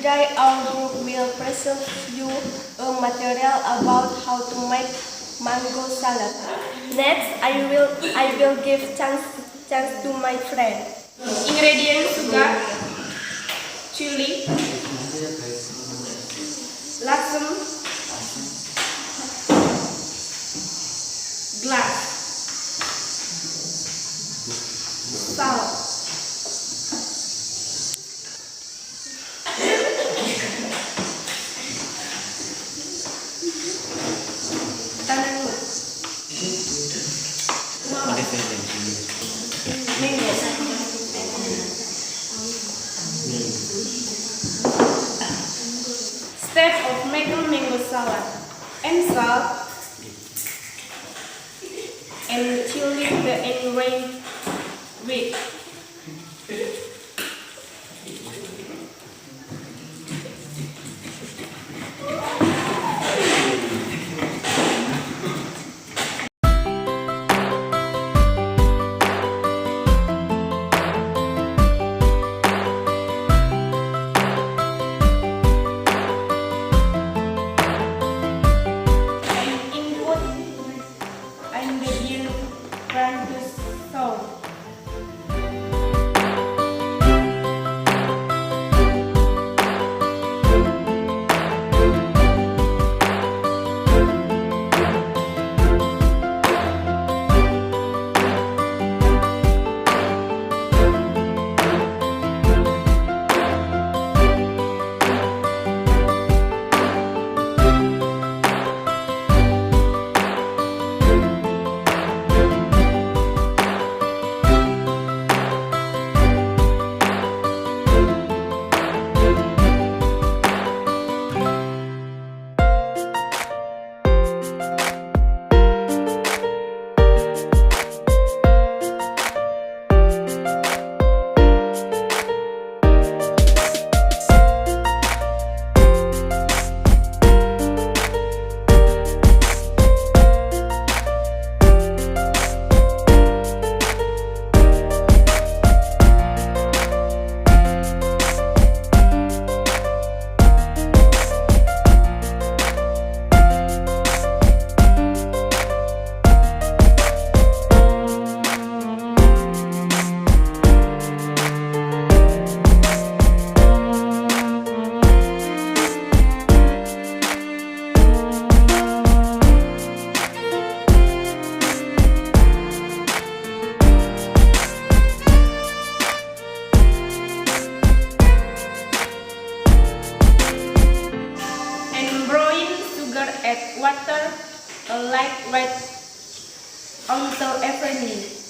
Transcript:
Today our group will present you a material about how to make mango salad. Next, I will give chance to my friend. Ingredients: sugar, chili, lasem, glass, salt. Step of making mango salad: and salt and chili the ingredient with. And begin trying to solve. Add water a light weight until evenly.